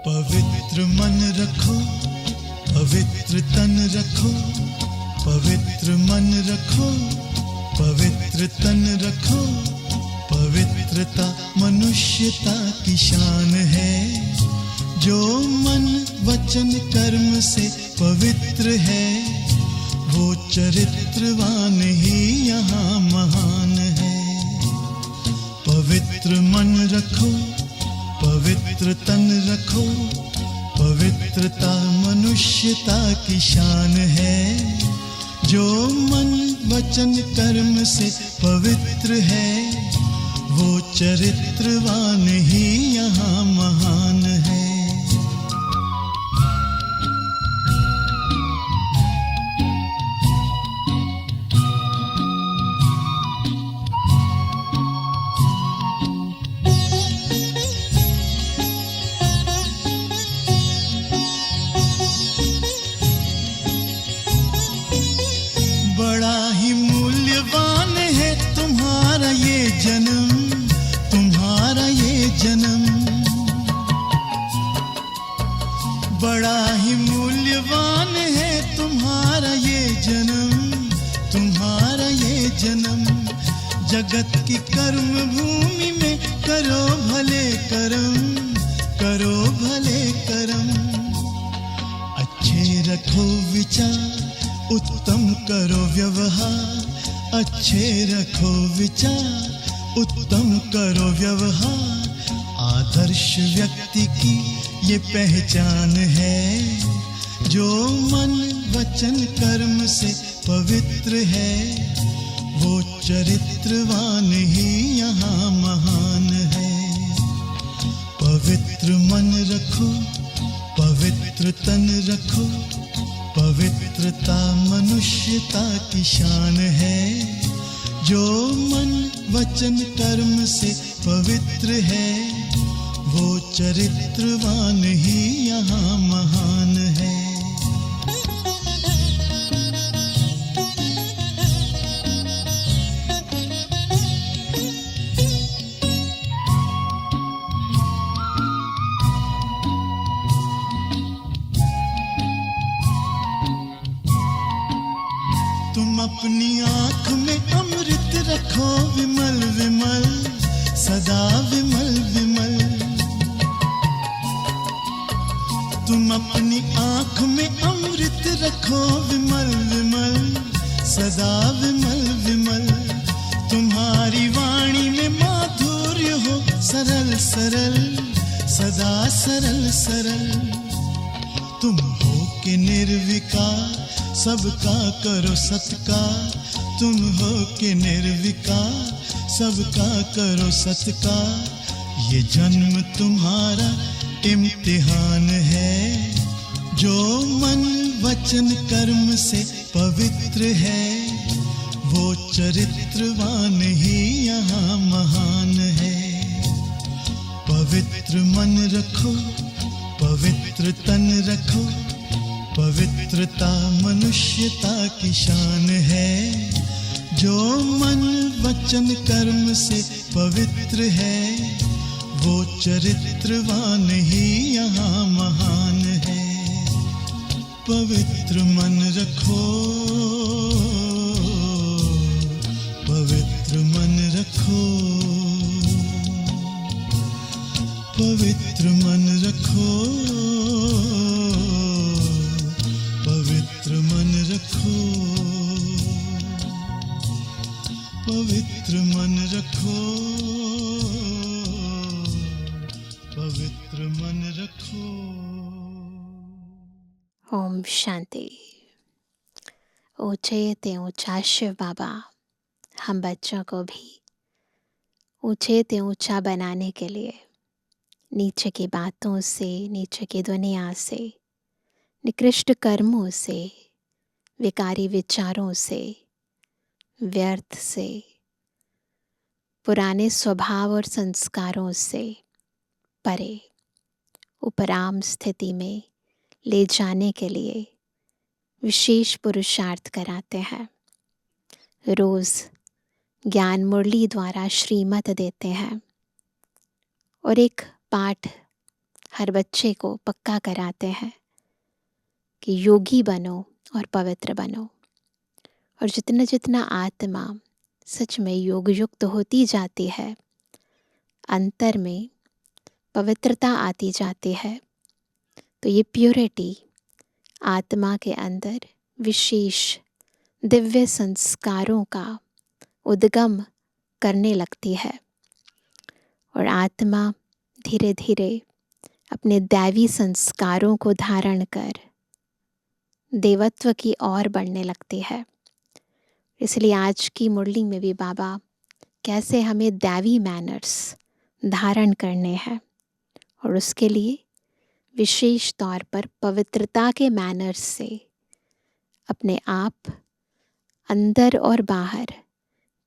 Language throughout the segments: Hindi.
पवित्र मन रखो, पवित्र तन रखो, पवित्र मन रखो, पवित्र तन रखो। पवित्रता मनुष्यता की शान है। जो मन वचन कर्म से पवित्र है, वो चरित्रवान ही यहाँ महान है। पवित्र मन रखो, पवित्र तन रखो, पवित्रता मनुष्यता की शान है। जो मन वचन कर्म से पवित्र है, वो चरित्रवान ही यहाँ महान है। बड़ा ही मूल्यवान है तुम्हारा ये जन्म, तुम्हारा ये जन्म। बड़ा ही मूल्यवान है तुम्हारा ये जन्म, तुम्हारा ये जन्म। जगत की कर्म भूमि में करो भले कर्म, करो भले कर्म। अच्छे रखो विचार, उत्तम करो व्यवहार। अच्छे रखो विचार, उत्तम करो व्यवहार। आदर्श व्यक्ति की ये पहचान है। जो मन वचन कर्म से पवित्र है, वो चरित्रवान ही यहाँ महान है। पवित्र मन रखो, पवित्र तन रखो, पवित्रता मनुष्यता की शान है। जो मन वचन कर्म से पवित्र है, वो चरित्रवान ही यहाँ महान है। तुम अपनी आँख में अमृत रखो विमल विमल, सदा विमल विमल। तुम अपनी आँख में अमृत रखो विमल विमल, सदा विमल विमल। तुम्हारी वाणी में माधुर्य हो सरल सरल, सदा सरल सरल। तुम हो के निर्विकार, सबका करो सत्कार। तुम हो के निर्विकार, सबका करो सत्कार। ये जन्म तुम्हारा इम्तिहान है। जो मन वचन कर्म से पवित्र है, वो चरित्रवान ही यहाँ महान है। पवित्र मन रखो, पवित्र तन रखो, पवित्रता मनुष्यता की शान है। जो मन वचन कर्म से पवित्र है, वो चरित्रवान ही यहाँ महान है। पवित्र मन रखो, पवित्र मन रखो, पवित्र मन रखो, पवित्र मन रखो, पवित्र मन रखो, पवित्र मन रखो। ओम शांति। ऊंचे ते ऊंचा शिव बाबा हम बच्चों को भी ऊंचे ते ऊंचा बनाने के लिए नीचे की बातों से, नीचे की दुनिया से, निकृष्ट कर्मों से, विकारी विचारों से, व्यर्थ से, पुराने स्वभाव और संस्कारों से परे उपराम स्थिति में ले जाने के लिए विशेष पुरुषार्थ कराते हैं। रोज ज्ञान मुरली द्वारा श्रीमत देते हैं और एक पाठ हर बच्चे को पक्का कराते हैं कि योगी बनो और पवित्र बनो। और जितना जितना आत्मा सच में योग युक्त होती जाती है, अंतर में पवित्रता आती जाती है, तो ये प्योरिटी आत्मा के अंदर विशेष दिव्य संस्कारों का उद्गम करने लगती है और आत्मा धीरे धीरे अपने दैवी संस्कारों को धारण कर देवत्व की ओर बढ़ने लगती है। इसलिए आज की मुरली में भी बाबा कैसे हमें दैवी मैनर्स धारण करने हैं और उसके लिए विशेष तौर पर पवित्रता के मैनर्स से अपने आप अंदर और बाहर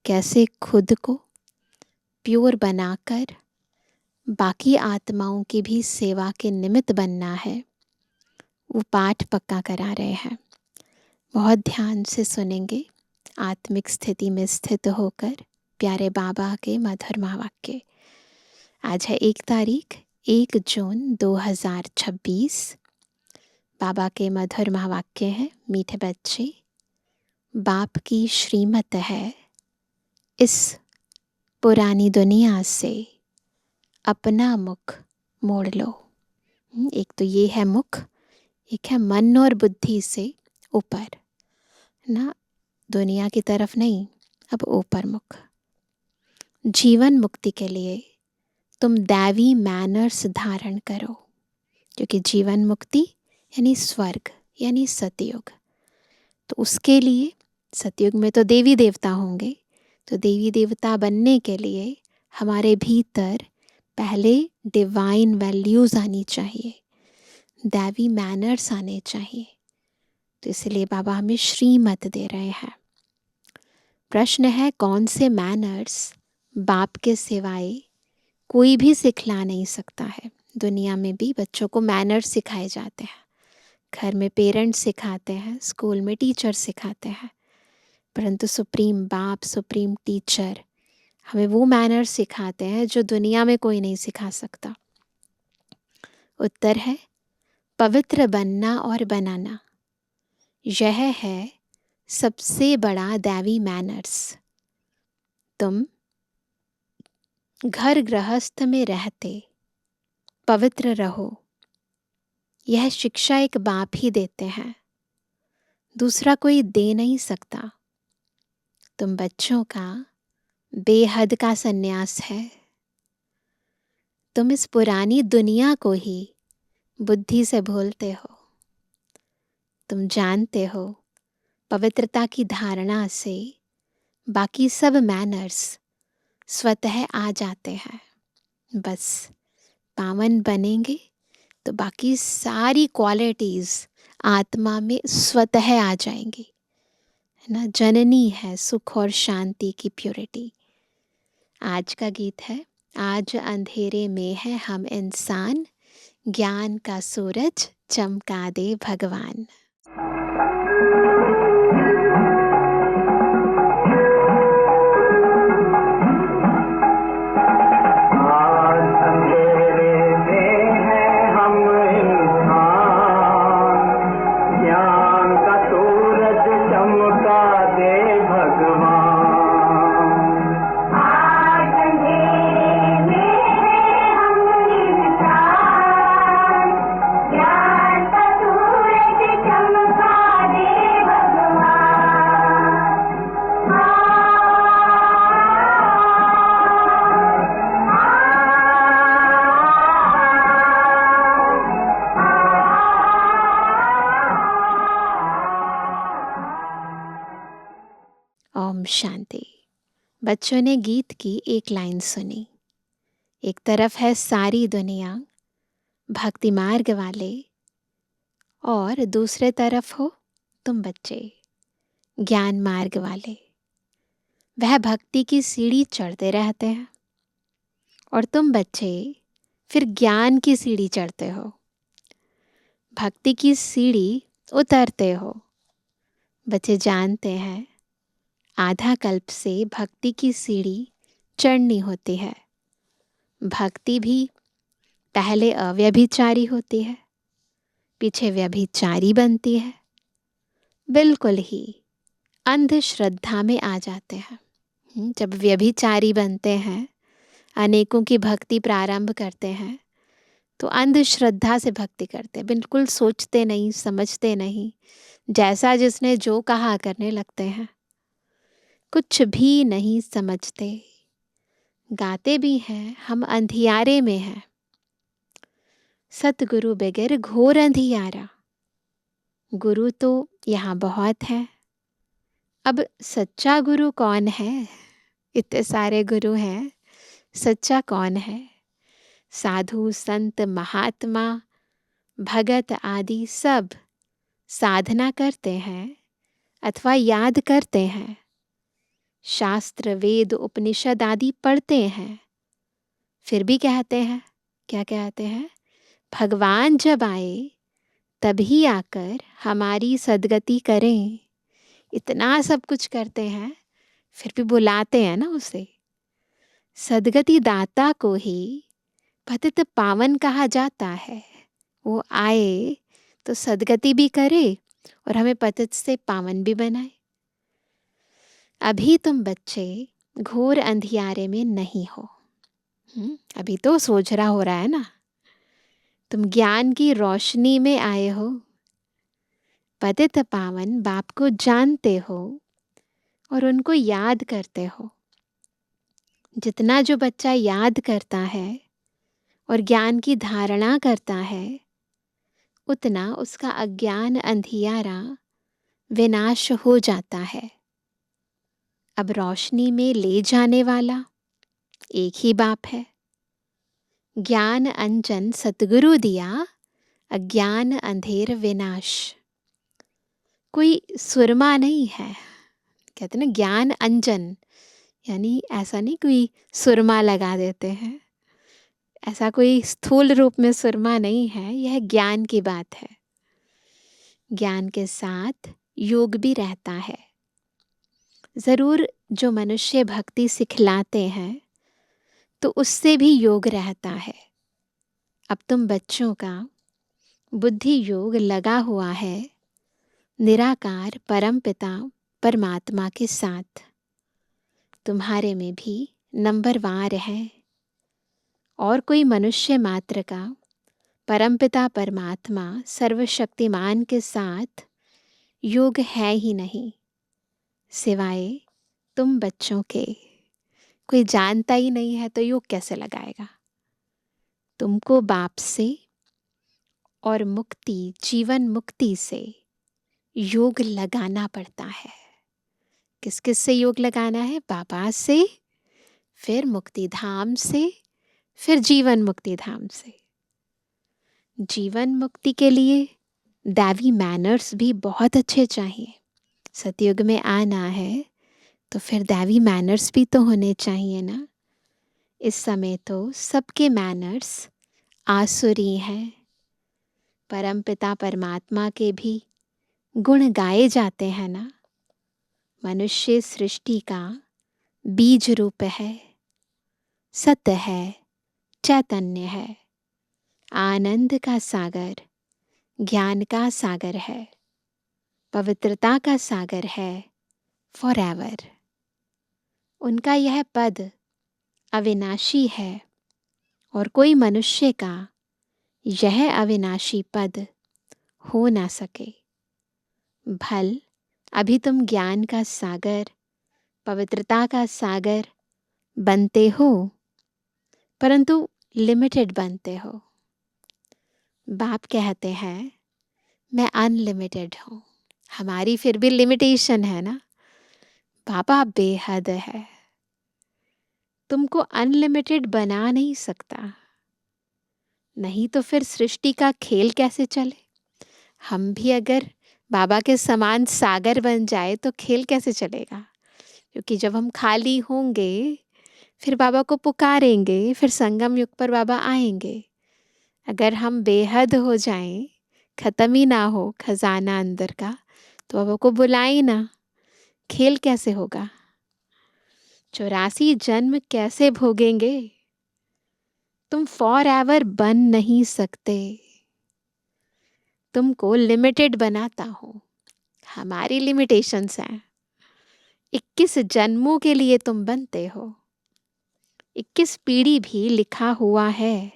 कैसे खुद को प्योर बनाकर बाकी आत्माओं की भी सेवा के निमित्त बनना है, वो पाठ पक्का करा रहे हैं। बहुत ध्यान से सुनेंगे, आत्मिक स्थिति में स्थित होकर प्यारे बाबा के मधुर महावाक्य। आज है 1 जून 2026। बाबा के मधुर महावाक्य हैं, मीठे बच्चे, बाप की श्रीमत है इस पुरानी दुनिया से अपना मुख मोड़ लो। एक तो ये है मुख, एक है मन और बुद्धि से ऊपर ना, दुनिया की तरफ नहीं, अब ऊपर मुख। जीवन मुक्ति के लिए तुम दैवी मैनर्स धारण करो, क्योंकि जीवन मुक्ति यानी स्वर्ग यानी सतयुग। तो उसके लिए सतयुग में तो देवी देवता होंगे, तो देवी देवता बनने के लिए हमारे भीतर पहले डिवाइन वैल्यूज़ आनी चाहिए, दैवी मैनर्स आने चाहिए। तो इसलिए बाबा हमें श्रीमत दे रहे हैं। प्रश्न है, कौन से मैनर्स बाप के सिवाय कोई भी सिखला नहीं सकता है। दुनिया में भी बच्चों को मैनर्स सिखाए जाते हैं, घर में पेरेंट्स सिखाते हैं, स्कूल में टीचर सिखाते हैं, परंतु सुप्रीम बाप, सुप्रीम टीचर हमें वो मैनर्स सिखाते हैं जो दुनिया में कोई नहीं सिखा सकता। उत्तर है पवित्र बनना और बनाना। यह है सबसे बड़ा दैवी मैनर्स। तुम घर गृहस्थ में रहते पवित्र रहो, यह शिक्षा एक बाप ही देते हैं, दूसरा कोई दे नहीं सकता। तुम बच्चों का बेहद का सन्यास है। तुम इस पुरानी दुनिया को ही बुद्धि से भूलते हो। तुम जानते हो पवित्रता की धारणा से बाकी सब मैनर्स स्वतः आ जाते हैं। बस पावन बनेंगे तो बाकी सारी क्वालिटीज़ आत्मा में स्वतः आ जाएंगी, है ना। जननी है सुख और शांति की प्योरिटी। आज का गीत है, आज अंधेरे में है हम इंसान, ज्ञान का सूरज चमका दे भगवान। ओम शांति। बच्चों ने गीत की एक लाइन सुनी। एक तरफ है सारी दुनिया भक्ति मार्ग वाले, और दूसरे तरफ हो तुम बच्चे ज्ञान मार्ग वाले। वह भक्ति की सीढ़ी चढ़ते रहते हैं और तुम बच्चे फिर ज्ञान की सीढ़ी चढ़ते हो। भक्ति की सीढ़ी उतरते हो। बच्चे जानते हैं आधा कल्प से भक्ति की सीढ़ी चढ़नी होती है। भक्ति भी पहले अव्यभिचारी होती है, पीछे व्यभिचारी बनती है, बिल्कुल ही अंधश्रद्धा में आ जाते हैं। जब व्यभिचारी बनते हैं, अनेकों की भक्ति प्रारंभ करते हैं, तो अंधश्रद्धा से भक्ति करते हैं, बिल्कुल सोचते नहीं, समझते नहीं, जैसा जिसने जो कहा करने लगते हैं, कुछ भी नहीं समझते। गाते भी हैं, हम अंधियारे में हैं, सतगुरु बगैर घोर अंधियारा। गुरु तो यहाँ बहुत है, अब सच्चा गुरु कौन है? इतने सारे गुरु हैं, सच्चा कौन है? साधु संत महात्मा भगत आदि सब साधना करते हैं अथवा याद करते हैं, शास्त्र वेद उपनिषद आदि पढ़ते हैं, फिर भी कहते हैं, क्या कहते हैं? भगवान जब आए तभी आकर हमारी सद्गति करें। इतना सब कुछ करते हैं, फिर भी बुलाते हैं ना उसे। सद्गति दाता को ही पतित पावन कहा जाता है। वो आए तो सद्गति भी करे और हमें पतित से पावन भी बनाए। अभी तुम बच्चे घोर अंधियारे में नहीं हो। अभी तो सोझरा हो रहा है ना, तुम ज्ञान की रोशनी में आए हो, पतित पावन बाप को जानते हो और उनको याद करते हो। जितना जो बच्चा याद करता है और ज्ञान की धारणा करता है, उतना उसका अज्ञान अंधियारा विनाश हो जाता है। अब रोशनी में ले जाने वाला एक ही बाप है। ज्ञान अंजन सतगुरु दिया, अज्ञान अंधेर विनाश। कोई सुरमा नहीं है। कहते ना ज्ञान अंजन, यानी ऐसा नहीं कोई सुरमा लगा देते हैं, ऐसा कोई स्थूल रूप में सुरमा नहीं है। यह ज्ञान की बात है। ज्ञान के साथ योग भी रहता है। ज़रूर जो मनुष्य भक्ति सिखलाते हैं तो उससे भी योग रहता है। अब तुम बच्चों का बुद्धि योग लगा हुआ है निराकार परमपिता परमात्मा के साथ। तुम्हारे में भी नंबरवार है और कोई मनुष्य मात्र का परमपिता परमात्मा सर्वशक्तिमान के साथ योग है ही नहीं, सिवाय तुम बच्चों के। कोई जानता ही नहीं है तो योग कैसे लगाएगा? तुमको बाप से और मुक्ति, जीवन मुक्ति से योग लगाना पड़ता है। किस किस से योग लगाना है? बाबा से, फिर मुक्ति धाम से, फिर जीवन मुक्ति धाम से। जीवन मुक्ति के लिए दैवी मैनर्स भी बहुत अच्छे चाहिए। सतयुग में आना है तो फिर दैवी मैनर्स भी तो होने चाहिए ना। इस समय तो सबके मैनर्स आसुरी हैं। परमपिता परमात्मा के भी गुण गाए जाते हैं ना। मनुष्य सृष्टि का बीज रूप है, सत्य है, चैतन्य है, आनंद का सागर, ज्ञान का सागर है, पवित्रता का सागर है, फॉरएवर। उनका यह पद अविनाशी है और कोई मनुष्य का यह अविनाशी पद हो ना सके। भल अभी तुम ज्ञान का सागर, पवित्रता का सागर बनते हो, परंतु लिमिटेड बनते हो। बाप कहते हैं मैं अनलिमिटेड हूँ। हमारी फिर भी लिमिटेशन है ना। बाबा बेहद है, तुमको अनलिमिटेड बना नहीं सकता। नहीं तो फिर सृष्टि का खेल कैसे चले? हम भी अगर बाबा के समान सागर बन जाए तो खेल कैसे चलेगा? क्योंकि जब हम खाली होंगे फिर बाबा को पुकारेंगे, फिर संगम युग पर बाबा आएंगे। अगर हम बेहद हो जाएं, ख़त्म ही ना हो खजाना अंदर का, तो बाबा को बुलाए ना, खेल कैसे होगा? 84 जन्म कैसे भोगेंगे? तुम फॉर एवर बन नहीं सकते। तुमको लिमिटेड बनाता हूँ, हमारी लिमिटेशंस हैं। 21 जन्मों के लिए तुम बनते हो, 21 पीढ़ी भी लिखा हुआ है।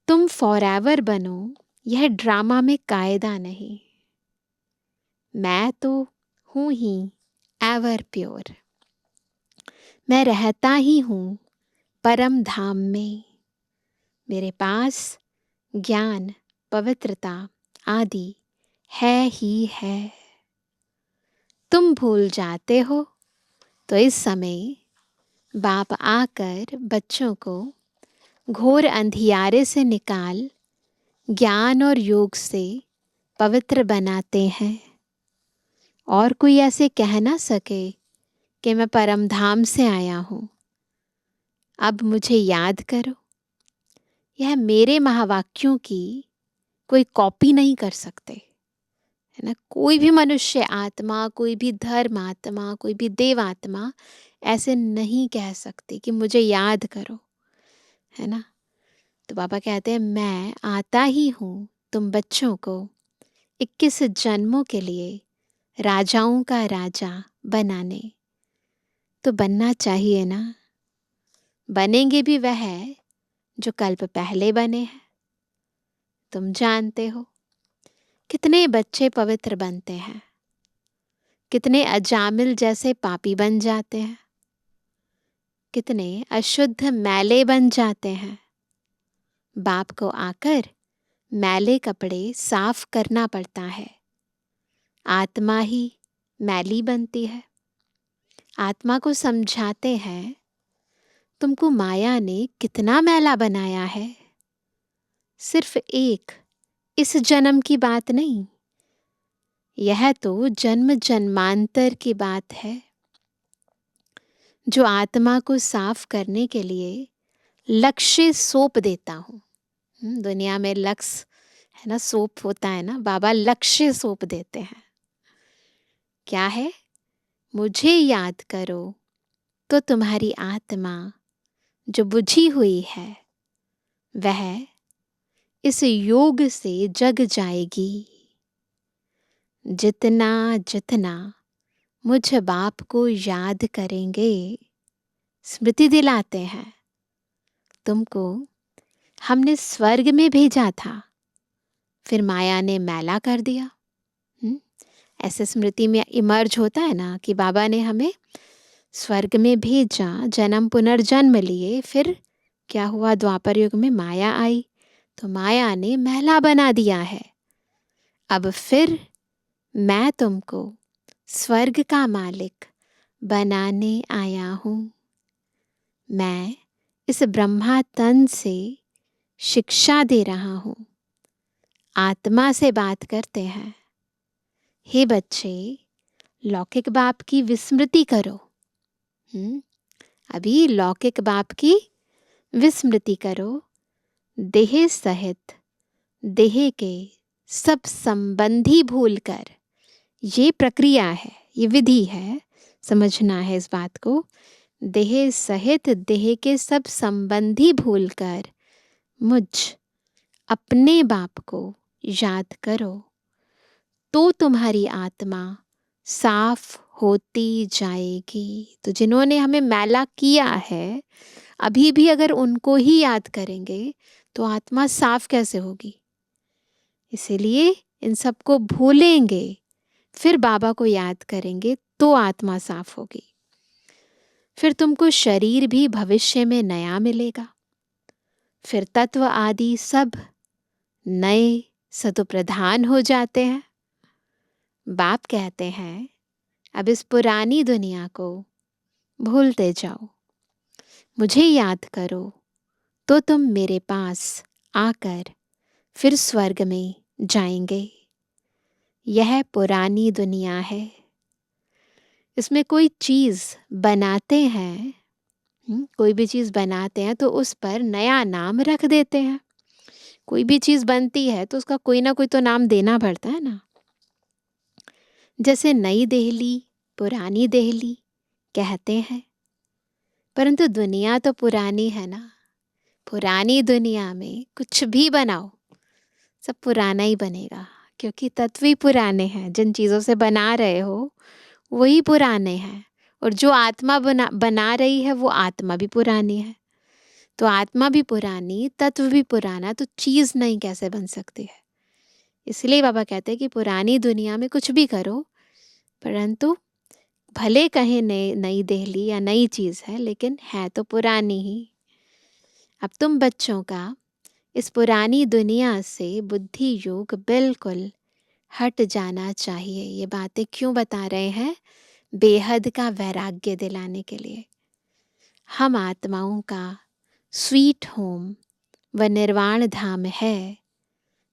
तुम फॉर एवर बनो, यह ड्रामा में कायदा नहीं। मैं तो हूँ ही एवर प्योर, मैं रहता ही हूँ परम धाम में। मेरे पास ज्ञान, पवित्रता आदि है ही है। तुम भूल जाते हो तो इस समय बाप आकर बच्चों को घोर अंधियारे से निकाल ज्ञान और योग से पवित्र बनाते हैं। और कोई ऐसे कह ना सके कि मैं परम धाम से आया हूँ। अब मुझे याद करो, यह मेरे महावाक्यों की कोई कॉपी नहीं कर सकते, है ना। कोई भी मनुष्य आत्मा, कोई भी धर्म आत्मा, कोई भी देव आत्मा ऐसे नहीं कह सकती कि मुझे याद करो, है ना। तो बाबा कहते हैं मैं आता ही हूँ तुम बच्चों को 21 जन्मों के लिए राजाओं का राजा बनाने। तो बनना चाहिए ना। बनेंगे भी वह जो कल्प पहले बने हैं। तुम जानते हो कितने बच्चे पवित्र बनते हैं, कितने अजामिल जैसे पापी बन जाते हैं, कितने अशुद्ध मैले बन जाते हैं। बाप को आकर मैले कपड़े साफ करना पड़ता है। आत्मा ही मैली बनती है। आत्मा को समझाते हैं तुमको माया ने कितना मैला बनाया है। सिर्फ एक इस जन्म की बात नहीं, यह तो जन्म जन्मांतर की बात है। जो आत्मा को साफ करने के लिए लक्ष्य सौंप देता हूँ। दुनिया में लक्ष्य है ना, सौंप होता है ना, बाबा लक्ष्य सौंप देते हैं। क्या है? मुझे याद करो तो तुम्हारी आत्मा जो बुझी हुई है वह इस योग से जग जाएगी। जितना जितना मुझ बाप को याद करेंगे, स्मृति दिलाते हैं तुमको हमने स्वर्ग में भेजा था, फिर माया ने मैला कर दिया। ऐसे स्मृति में इमर्ज होता है ना कि बाबा ने हमें स्वर्ग में भेजा, जन्म पुनर्जन्म लिए, फिर क्या हुआ? द्वापर युग में माया आई तो माया ने मैला बना दिया है। अब फिर मैं तुमको स्वर्ग का मालिक बनाने आया हूँ। मैं इस ब्रह्मा तन से शिक्षा दे रहा हूँ। आत्मा से बात करते हैं, हे बच्चे लौकिक बाप की विस्मृति करो। अभी लौकिक बाप की विस्मृति करो। देह सहित देह के सब संबंधी भूलकर, ये प्रक्रिया है, ये विधि है, समझना है इस बात को। देह सहित देह के सब संबंधी भूलकर मुझ अपने बाप को याद करो तो तुम्हारी आत्मा साफ होती जाएगी। तो जिन्होंने हमें मैला किया है, अभी भी अगर उनको ही याद करेंगे तो आत्मा साफ कैसे होगी? इसीलिए इन सबको भूलेंगे, फिर बाबा को याद करेंगे तो आत्मा साफ होगी। फिर तुमको शरीर भी भविष्य में नया मिलेगा। फिर तत्व आदि सब नए सतोप्रधान हो जाते हैं। बाप कहते हैं अब इस पुरानी दुनिया को भूलते जाओ, मुझे याद करो तो तुम मेरे पास आकर फिर स्वर्ग में जाएंगे। यह पुरानी दुनिया है। इसमें कोई चीज़ बनाते हैं, कोई भी चीज़ बनाते हैं तो उस पर नया नाम रख देते हैं। कोई भी चीज़ बनती है तो उसका कोई ना कोई तो नाम देना पड़ता है ना। जैसे नई दिल्ली, पुरानी दिल्ली कहते हैं, परंतु दुनिया तो पुरानी है ना। पुरानी दुनिया में कुछ भी बनाओ, सब पुराना ही बनेगा, क्योंकि तत्व ही पुराने हैं। जिन चीज़ों से बना रहे हो वही पुराने हैं, और जो आत्मा बना रही है वो आत्मा भी पुरानी है। तो आत्मा भी पुरानी, तत्व भी पुराना, तो चीज़ नई कैसे बन सकती है? इसलिए बाबा कहते हैं कि पुरानी दुनिया में कुछ भी करो, परंतु भले कहीं नई नई देहली या नई चीज़ है, लेकिन है तो पुरानी ही। अब तुम बच्चों का इस पुरानी दुनिया से बुद्धि योग बिल्कुल हट जाना चाहिए। ये बातें क्यों बता रहे हैं? बेहद का वैराग्य दिलाने के लिए। हम आत्माओं का स्वीट होम व निर्वाण धाम है,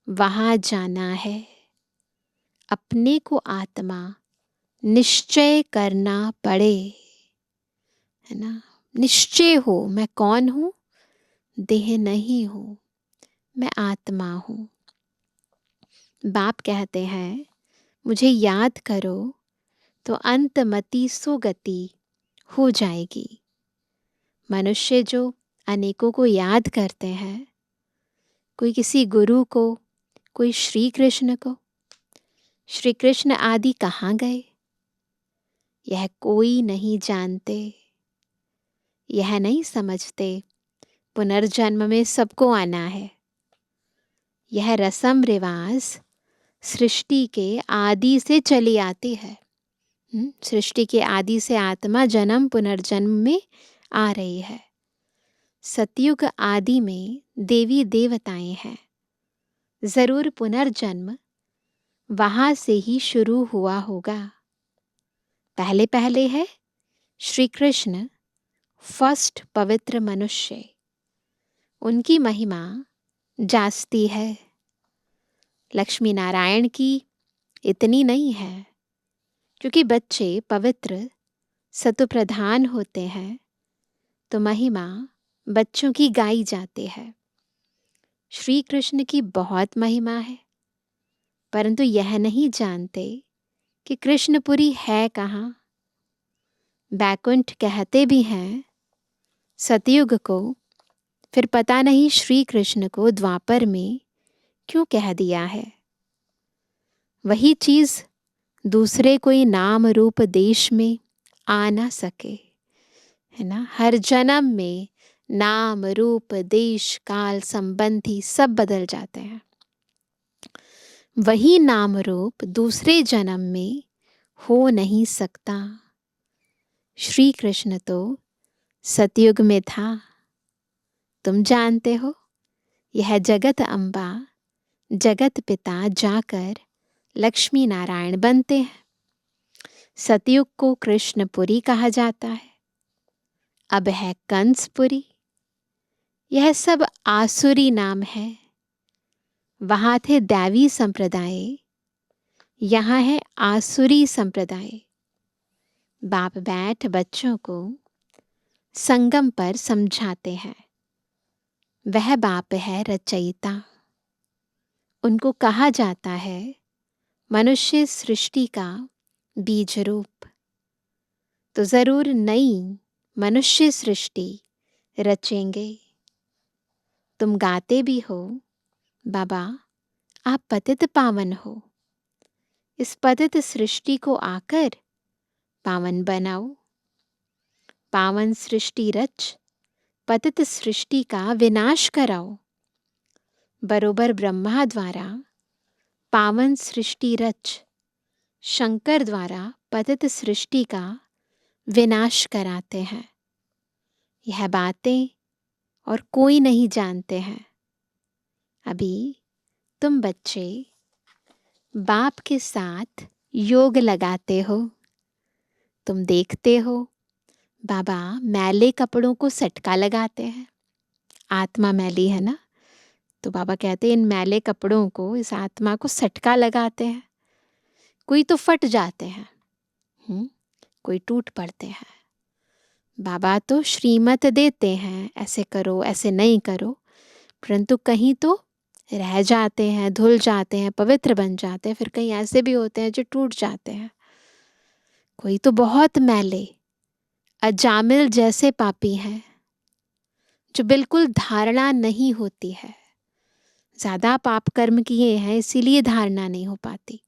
वहाँ जाना है। अपने को आत्मा निश्चय करना पड़े, है ना। निश्चय हो, मैं कौन हूँ? देह नहीं हूँ, मैं आत्मा हूँ। बाप कहते हैं, मुझे याद करो तो अंतमति सुगति हो जाएगी। मनुष्य जो अनेकों को याद करते हैं, कोई किसी गुरु को, कोई श्री कृष्ण को, श्री कृष्ण आदि कहाँ गए? यह कोई नहीं जानते, यह नहीं समझते पुनर्जन्म में सबको आना है। यह रस्म रिवाज सृष्टि के आदि से चली आती है। सृष्टि के आदि से आत्मा जन्म पुनर्जन्म में आ रही है। सतयुग आदि में देवी देवताएं हैं, जरूर पुनर्जन्म वहां से ही शुरू हुआ होगा। पहले पहले है श्री कृष्ण, फर्स्ट पवित्र मनुष्य, उनकी महिमा जास्ती है। लक्ष्मी नारायण की इतनी नहीं है, क्योंकि बच्चे पवित्र सतुप्रधान होते हैं, तो महिमा बच्चों की गाई जाती है। श्री कृष्ण की बहुत महिमा है, परंतु यह नहीं जानते कि कृष्णपुरी है कहाँ। बैकुंठ कहते भी हैं सतयुग को, फिर पता नहीं श्री कृष्ण को द्वापर में क्यों कह दिया है। वही चीज दूसरे कोई नाम रूप देश में आ ना सके, है ना। हर जन्म में नाम रूप देश काल संबंधी सब बदल जाते हैं। वही नाम रूप दूसरे जन्म में हो नहीं सकता। श्री कृष्ण तो सतयुग में था, तुम जानते हो। यह जगत अम्बा, जगत पिता जाकर लक्ष्मी नारायण बनते हैं। सतयुग को कृष्णपुरी कहा जाता है, अब है कंसपुरी। यह सब आसुरी नाम है। वहां थे दैवी संप्रदाय, यहाँ है आसुरी संप्रदाय। बाप बैठ बच्चों को संगम पर समझाते हैं। वह बाप है रचयिता। उनको कहा जाता है मनुष्य सृष्टि का बीज रूप। तो जरूर नई मनुष्य सृष्टि रचेंगे। तुम गाते भी हो, बाबा आप पतित पावन हो, इस पतित सृष्टि को आकर पावन बनाओ। पावन सृष्टि रच पतित सृष्टि का विनाश कराओ। बरोबर ब्रह्मा द्वारा पावन सृष्टि रच शंकर द्वारा पतित सृष्टि का विनाश कराते हैं। यह बातें और कोई नहीं जानते हैं। अभी तुम बच्चे बाप के साथ योग लगाते हो। तुम देखते हो बाबा मैले कपड़ों को सटका लगाते हैं। आत्मा मैली है ना, तो बाबा कहते हैं इन मैले कपड़ों को, इस आत्मा को सटका लगाते हैं। कोई तो फट जाते हैं, कोई टूट पड़ते हैं। बाबा तो श्रीमत देते हैं, ऐसे करो ऐसे नहीं करो, परंतु कहीं तो रह जाते हैं, धुल जाते हैं, पवित्र बन जाते हैं। फिर कहीं ऐसे भी होते हैं जो टूट जाते हैं। कोई तो बहुत मैले अजामिल जैसे पापी हैं, जो बिल्कुल धारणा नहीं होती है। ज़्यादा पाप कर्म किए हैं इसीलिए धारणा नहीं हो पाती।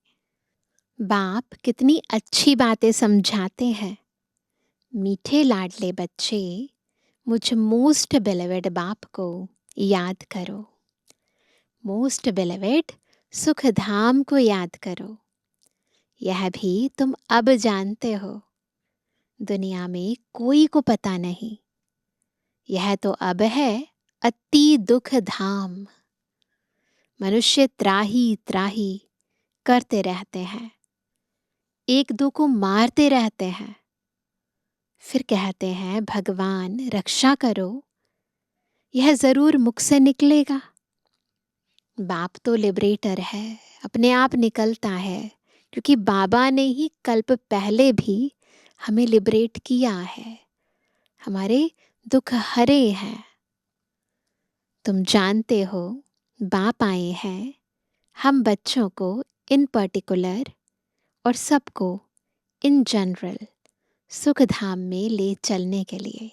बाप कितनी अच्छी बातें समझाते हैं। मीठे लाडले बच्चे, मुझ मोस्ट बेलोवेड बाप को याद करो। मोस्ट बेलोवेड सुख धाम को याद करो। यह भी तुम अब जानते हो। दुनिया में कोई को पता नहीं। यह तो अब है अति दुख धाम। मनुष्य त्राही त्राही करते रहते हैं, एक दो को मारते रहते हैं, फिर कहते हैं भगवान रक्षा करो। यह जरूर मुख से निकलेगा। बाप तो लिबरेटर है, अपने आप निकलता है, क्योंकि बाबा ने ही कल्प पहले भी हमें लिबरेट किया है, हमारे दुख हरे हैं। तुम जानते हो बाप आए हैं हम बच्चों को इन पर्टिकुलर और सबको इन जनरल सुख धाम में ले चलने के लिए,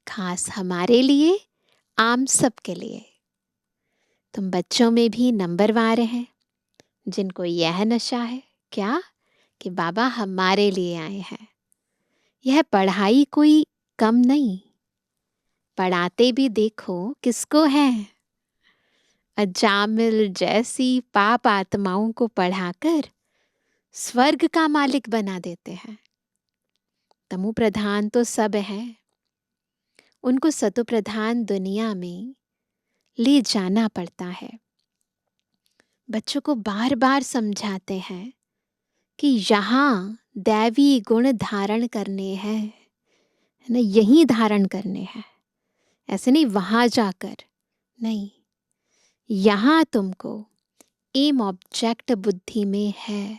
खास हमारे लिए, आम सब के लिए। तुम बच्चों में भी नंबरवार हैं जिनको यह नशा है क्या कि बाबा हमारे लिए आए हैं। यह पढ़ाई कोई कम नहीं। पढ़ाते भी देखो किसको है। अजामिल जैसी पाप आत्माओं को पढ़ाकर स्वर्ग का मालिक बना देते हैं। तमु प्रधान तो सब है, उनको सतु प्रधान दुनिया में ले जाना पड़ता है। बच्चों को बार बार समझाते हैं कि यहाँ दैवी गुण धारण करने हैं, है ना, यहीं धारण करने हैं, ऐसे नहीं वहां जाकर नहीं। यहाँ तुमको एम ऑब्जेक्ट बुद्धि में है।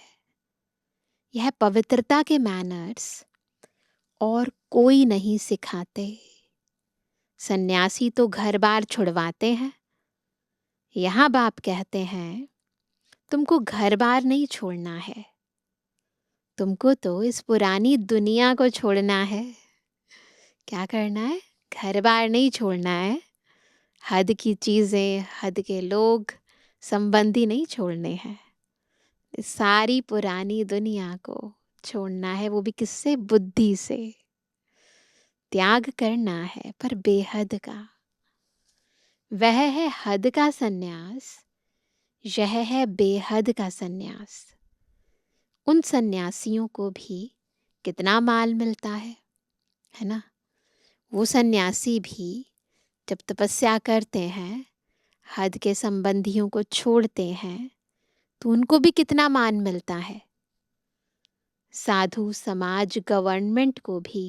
यह पवित्रता के मैनर्स और कोई नहीं सिखाते। सन्यासी तो घर बार छुड़वाते हैं। यहाँ बाप कहते हैं तुमको घर बार नहीं छोड़ना है, तुमको तो इस पुरानी दुनिया को छोड़ना है। क्या करना है? घर बार नहीं छोड़ना है। हद की चीजें, हद के लोग, संबंधी नहीं छोड़ने हैं। इस सारी पुरानी दुनिया को छोड़ना है, वो भी किससे? बुद्धि से। त्याग करना है पर बेहद का। वह है हद का सन्यास, यह है बेहद का सन्यास। उन सन्यासियों को भी कितना माल मिलता है ना। वो सन्यासी भी जब तपस्या करते हैं, हद के संबंधियों को छोड़ते हैं, तो उनको भी कितना मान मिलता है। साधु समाज गवर्नमेंट को भी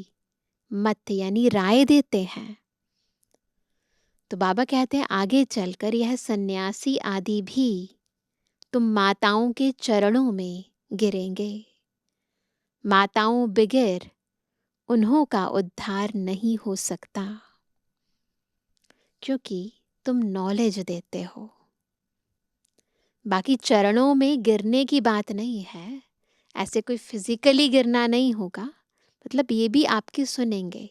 मत यानी राय देते हैं। तो बाबा कहते हैं आगे चलकर यह सन्यासी आदि भी तुम माताओं के चरणों में गिरेंगे। माताओं बगैर उन्हों का उद्धार नहीं हो सकता, क्योंकि तुम नॉलेज देते हो। बाकी चरणों में गिरने की बात नहीं है, ऐसे कोई फिजिकली गिरना नहीं होगा। मतलब ये भी आपकी सुनेंगे,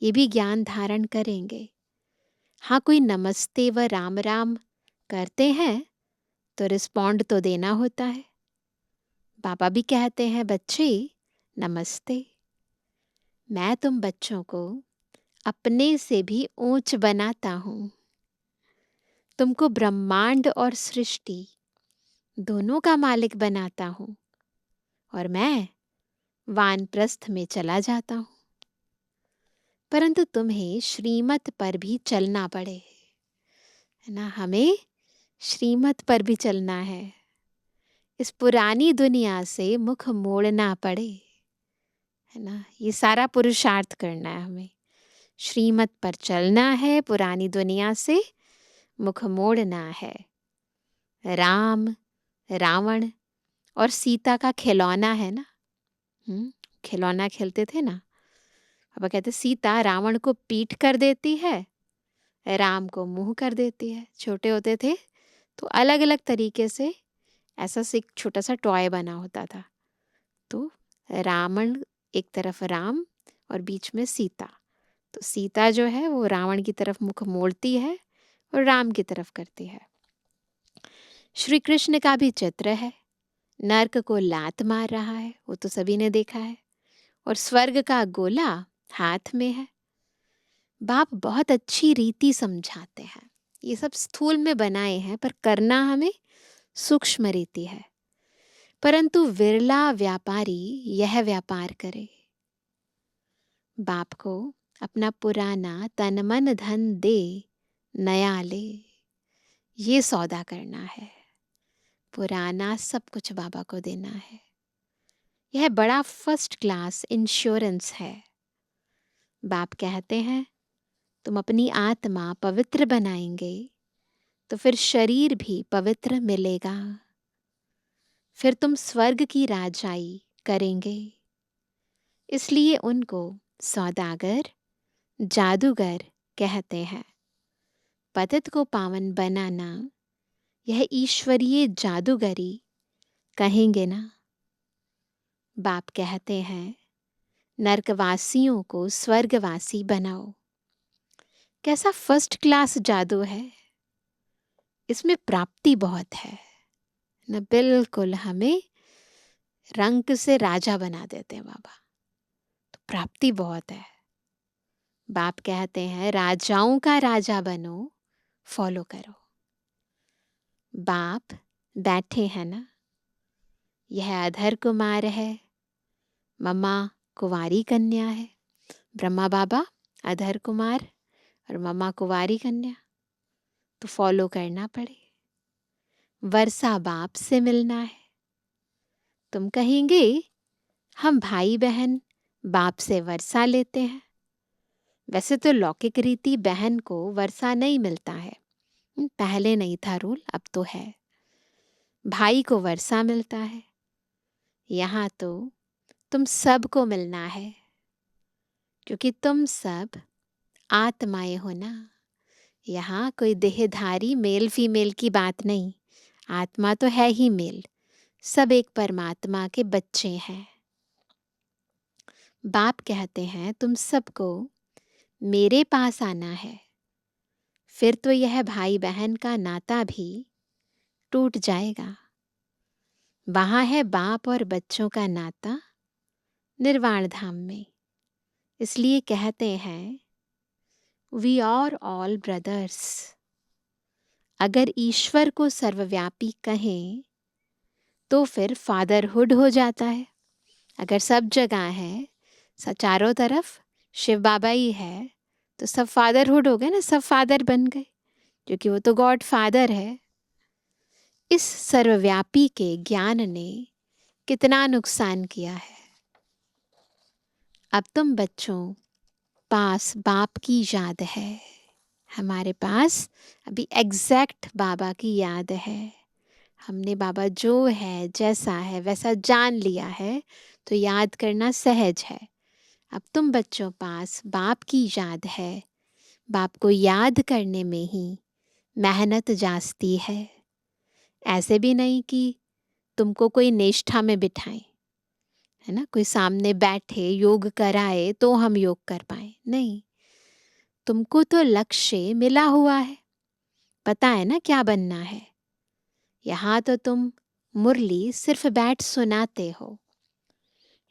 ये भी ज्ञान धारण करेंगे। हाँ, कोई नमस्ते व राम राम करते हैं तो रिस्पॉन्ड तो देना होता है। बाबा भी कहते हैं बच्चे नमस्ते। मैं तुम बच्चों को अपने से भी ऊंच बनाता हूँ। तुमको ब्रह्मांड और सृष्टि दोनों का मालिक बनाता हूँ, और मैं वानप्रस्थ में चला जाता हूँ। परंतु तुम्हें श्रीमत पर भी चलना पड़े, है ना। हमें श्रीमत पर भी चलना है। इस पुरानी दुनिया से मुख मोड़ना पड़े, है ना। ये सारा पुरुषार्थ करना है हमें। श्रीमत पर चलना है, पुरानी दुनिया से मुख मोड़ना है। राम, रावण और सीता का खिलौना है ना। खिलौना खेलते थे ना। पापा कहते सीता रावण को पीठ कर देती है, राम को मुंह कर देती है। छोटे होते थे तो अलग अलग तरीके से ऐसा से एक छोटा सा टॉय बना होता था। तो रावण एक तरफ राम और बीच में सीता, तो सीता जो है वो रावण की तरफ मुख मोड़ती है और राम की तरफ करती है। श्री कृष्ण का भी चित्र है, नर्क को लात मार रहा है, वो तो सभी ने देखा है, और स्वर्ग का गोला हाथ में है। बाप बहुत अच्छी रीति समझाते हैं। ये सब स्थूल में बनाए हैं, पर करना हमें सूक्ष्म रीति है। परंतु विरला व्यापारी यह व्यापार करे। बाप को अपना पुराना तन मन धन दे, नया ले, ये सौदा करना है। पुराना सब कुछ बाबा को देना है। यह बड़ा फर्स्ट क्लास इंश्योरेंस है। बाप कहते हैं तुम अपनी आत्मा पवित्र बनाएंगे तो फिर शरीर भी पवित्र मिलेगा, फिर तुम स्वर्ग की राजाई करेंगे। इसलिए उनको सौदागर, जादूगर कहते हैं। पतित को पावन बनाना यह ईश्वरीय जादूगरी कहेंगे ना। बाप कहते हैं नरकवासियों को स्वर्गवासी बनाओ। कैसा फर्स्ट क्लास जादू है, इसमें प्राप्ति बहुत है न। बिल्कुल हमें रंग से राजा बना देते हैं बाबा, तो प्राप्ति बहुत है। बाप कहते हैं राजाओं का राजा बनो, फॉलो करो। बाप बैठे हैं ना, यह अधर कुमार है, मम्मा कुंवारी कन्या है। ब्रह्मा बाबा अधर कुमार और मम्मा कुंवारी कन्या, तो फॉलो करना पड़े। वर्षा बाप से मिलना है। तुम कहेंगे हम भाई बहन बाप से वर्षा लेते हैं। वैसे तो लौकिक रीति बहन को वर्षा नहीं मिलता है, पहले नहीं था रूल, अब तो है। भाई को वर्षा मिलता है। यहाँ तो तुम सबको मिलना है, क्योंकि तुम सब आत्माएं हो ना। यहाँ कोई देहधारी मेल फीमेल की बात नहीं, आत्मा तो है ही मेल, सब एक परमात्मा के बच्चे हैं। बाप कहते हैं तुम सबको मेरे पास आना है, फिर तो यह भाई बहन का नाता भी टूट जाएगा। वहाँ है बाप और बच्चों का नाता निर्वाण धाम में। इसलिए कहते हैं वी आर ऑल ब्रदर्स। अगर ईश्वर को सर्वव्यापी कहें तो फिर फादरहुड हो जाता है। अगर सब जगह है, चारों तरफ शिव बाबा ही है, तो सब फादरहुड हो गए ना, सब फादर बन गए, क्योंकि वो तो गॉड फादर है। इस सर्वव्यापी के ज्ञान ने कितना नुकसान किया है। अब तुम बच्चों पास बाप की याद है, हमारे पास अभी एग्जैक्ट बाबा की याद है। हमने बाबा जो है जैसा है वैसा जान लिया है, तो याद करना सहज है। अब तुम बच्चों पास बाप की याद है, बाप को याद करने में ही मेहनत जास्ती है। ऐसे भी नहीं कि तुमको कोई निष्ठा में बिठाए, है ना, कोई सामने बैठे योग कराए तो हम योग कर पाए, नहीं। तुमको तो लक्ष्य मिला हुआ है, पता है ना क्या बनना है। यहाँ तो तुम मुरली सिर्फ बैठ सुनाते हो,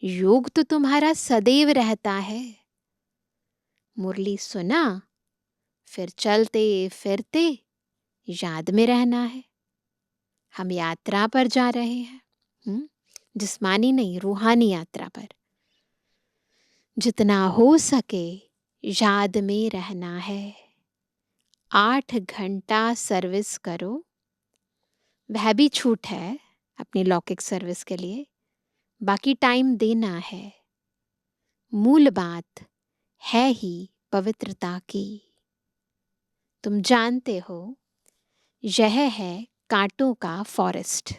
योग तो तुम्हारा सदैव रहता है। मुरली सुना, फिर चलते फिरते याद में रहना है। हम यात्रा पर जा रहे हैं, जिस्मानी नहीं, रूहानी यात्रा पर। जितना हो सके याद में रहना है। 8 घंटा सर्विस करो, वह भी छूट है अपनी लौकिक सर्विस के लिए, बाकी टाइम देना है। मूल बात है ही पवित्रता की। तुम जानते हो यह है कांटों का फॉरेस्ट।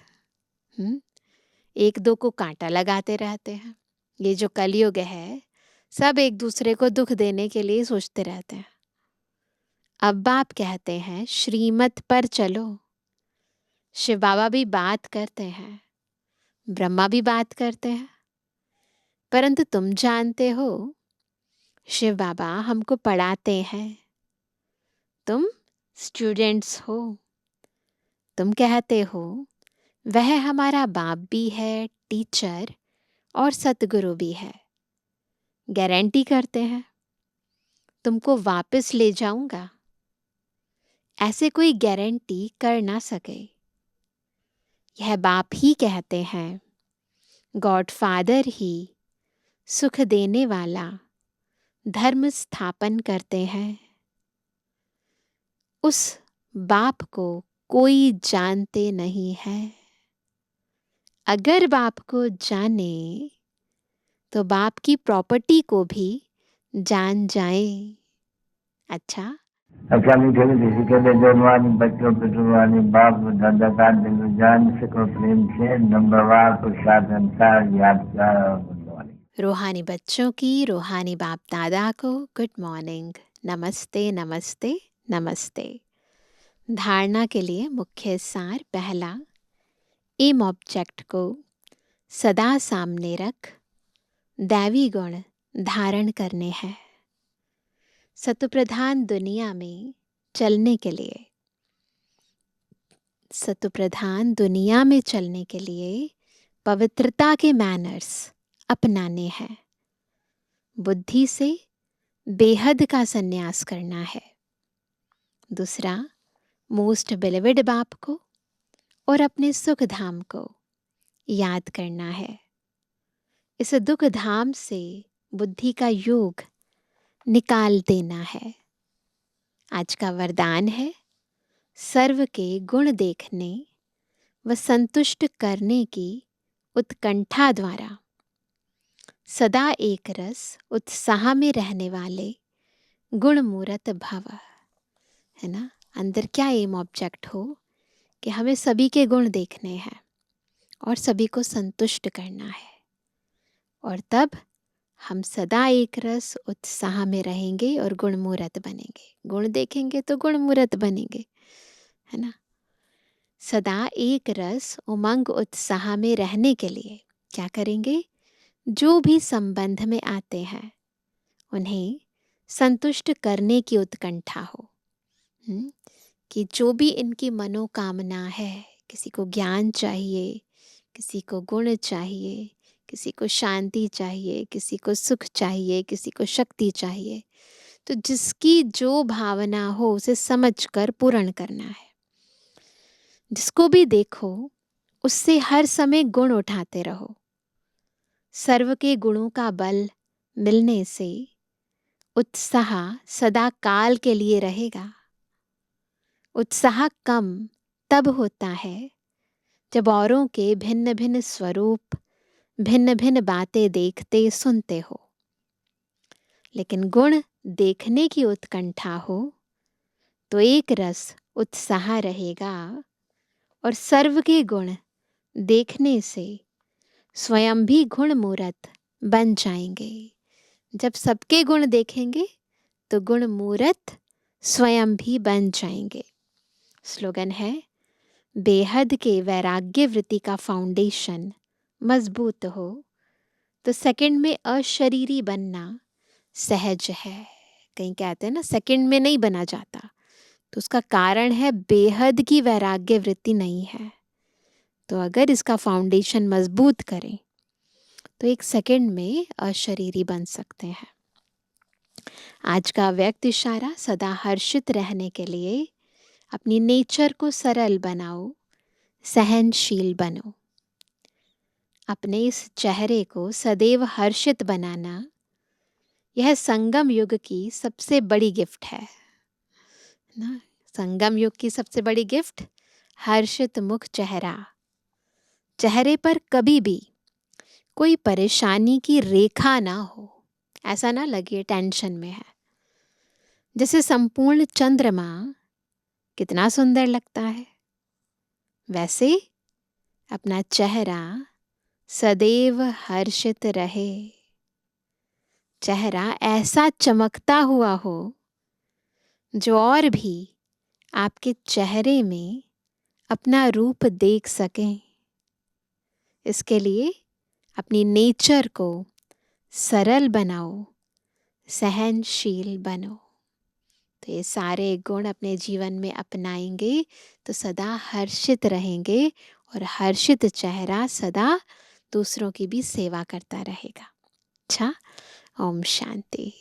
एक दो को कांटा लगाते रहते हैं। ये जो कलयुग है, सब एक दूसरे को दुख देने के लिए सोचते रहते हैं। अब बाप कहते हैं श्रीमत पर चलो। शिव बाबा भी बात करते हैं, ब्रह्मा भी बात करते हैं, परंतु तुम जानते हो शिव बाबा हमको पढ़ाते हैं, तुम स्टूडेंट्स हो। तुम कहते हो वह हमारा बाप भी है, टीचर और सतगुरु भी है। गारंटी करते हैं तुमको वापस ले जाऊंगा, ऐसे कोई गारंटी कर ना सके। यह बाप ही कहते हैं, गॉड फादर ही सुख देने वाला धर्म स्थापन करते हैं। उस बाप को कोई जानते नहीं है। अगर बाप को जाने तो बाप की प्रॉपर्टी को भी जान जाए। अच्छा, मीठे मीठे के बेदरवानी बच्चों पे जुबानी बाप दादा का दिल जान सको प्रेम से नंबरवार पुरुषार्थ संसार याद प्यार और गुणवानी। रूहानी बच्चों की रूहानी बाप दादा को गुड मॉर्निंग, नमस्ते नमस्ते नमस्ते। धारणा के लिए मुख्य सार। पहला, एम ऑब्जेक्ट को सदा सामने रख दैवी गुण धारण करने हैं। सतुप्रधान दुनिया में चलने के लिए, सतुप्रधान दुनिया में चलने के लिए पवित्रता के मैनर्स अपनाने हैं। बुद्धि से बेहद का संन्यास करना है। दूसरा, मोस्ट बिलीवेड बाप को और अपने सुख धाम को याद करना है। इस दुख धाम से बुद्धि का योग निकाल देना है। आज का वरदान है, सर्व के गुण देखने व संतुष्ट करने की उत्कंठा द्वारा सदा एक रस उत्साह में रहने वाले गुणमूर्त भव। है ना, अंदर क्या एम ऑब्जेक्ट हो कि हमें सभी के गुण देखने हैं और सभी को संतुष्ट करना है, और तब हम सदा एक रस उत्साह में रहेंगे और गुणमूर्त बनेंगे। गुण देखेंगे तो गुणमूर्त बनेंगे, है ना। सदा एक रस उमंग उत्साह में रहने के लिए क्या करेंगे? जो भी संबंध में आते हैं उन्हें संतुष्ट करने की उत्कंठा हो। कि जो भी इनकी मनोकामना है, किसी को ज्ञान चाहिए, किसी को गुण चाहिए, किसी को शांति चाहिए, किसी को सुख चाहिए, किसी को शक्ति चाहिए, तो जिसकी जो भावना हो उसे समझकर पूर्ण करना है। जिसको भी देखो उससे हर समय गुण उठाते रहो। सर्व के गुणों का बल मिलने से उत्साह सदा काल के लिए रहेगा। उत्साह कम तब होता है जब औरों के भिन्न भिन्न स्वरूप, भिन्न भिन्न बातें देखते सुनते हो। लेकिन गुण देखने की उत्कंठा हो तो एक रस उत्साह रहेगा और सर्व के गुण देखने से स्वयं भी गुण मूर्त बन जाएंगे। जब सबके गुण देखेंगे तो गुण मूर्त स्वयं भी बन जाएंगे। स्लोगन है, बेहद के वैराग्य वृत्ति का फाउंडेशन मजबूत हो तो सेकंड में अशरीरी बनना सहज है। कहीं कहते हैं ना, सेकंड में नहीं बना जाता, तो उसका कारण है बेहद की वैराग्य वृत्ति नहीं है। तो अगर इसका फाउंडेशन मजबूत करें तो एक सेकंड में अशरीरी बन सकते हैं। आज का व्यक्त इशारा, सदा हर्षित रहने के लिए अपनी नेचर को सरल बनाओ, सहनशील बनो। अपने इस चेहरे को सदैव हर्षित बनाना, यह संगम युग की सबसे बड़ी गिफ्ट है ना। संगम युग की सबसे बड़ी गिफ्ट, हर्षित मुख चेहरा। चेहरे पर कभी भी कोई परेशानी की रेखा ना हो, ऐसा ना लगे टेंशन में है। जैसे संपूर्ण चंद्रमा कितना सुंदर लगता है, वैसे अपना चेहरा सदैव हर्षित रहे। चेहरा ऐसा चमकता हुआ हो जो और भी आपके चेहरे में अपना रूप देख सकें। इसके लिए अपनी नेचर को सरल बनाओ, सहनशील बनो। तो ये सारे गुण अपने जीवन में अपनाएंगे तो सदा हर्षित रहेंगे और हर्षित चेहरा सदा दूसरों की भी सेवा करता रहेगा। अच्छा, ओम शांति।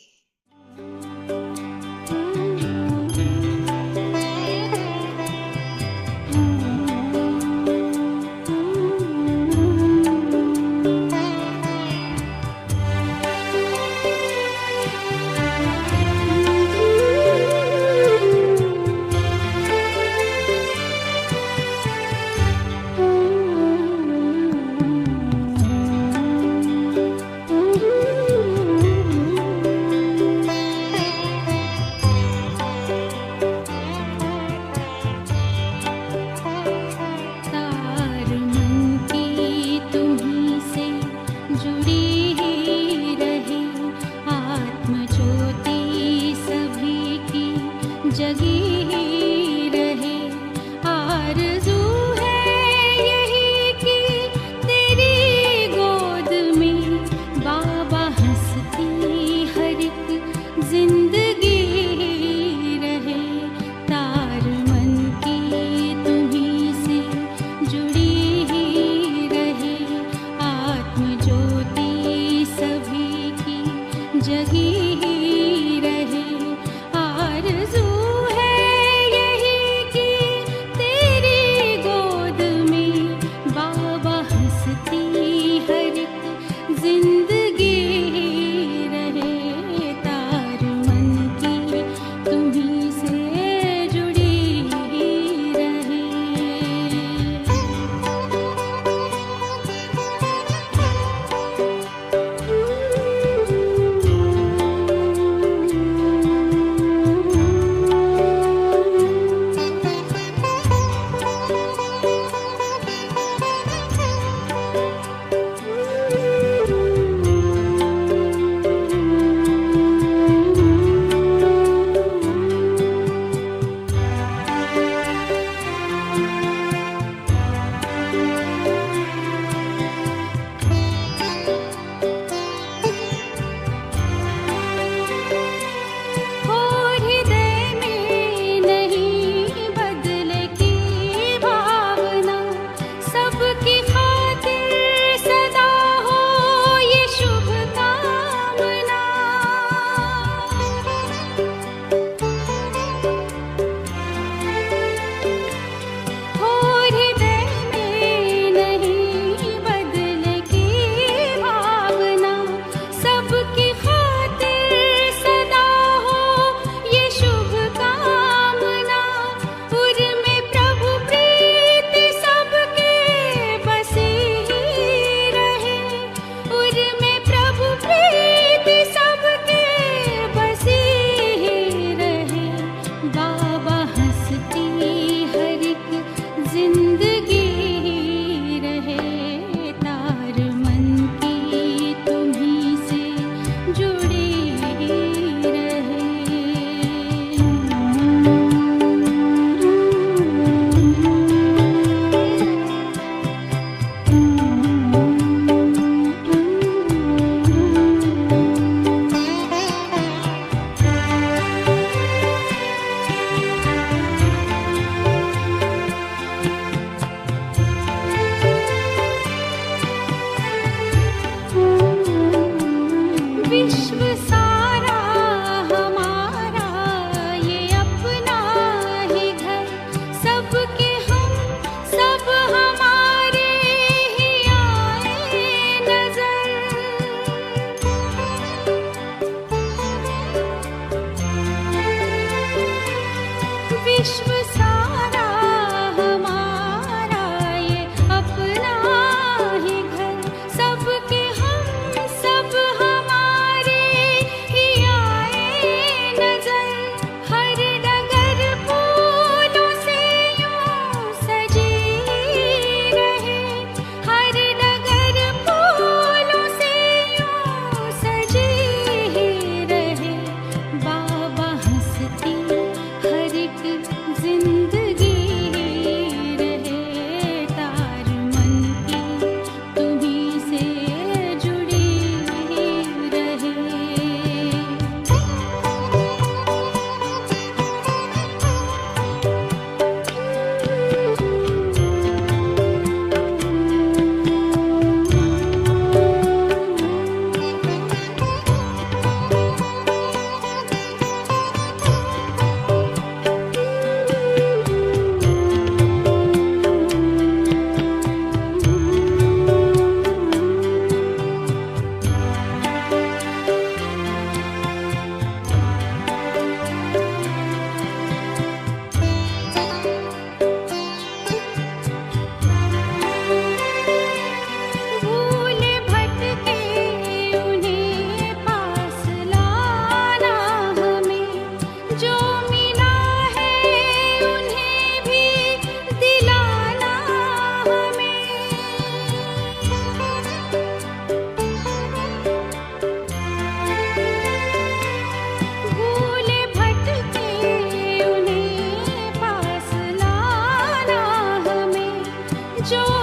जो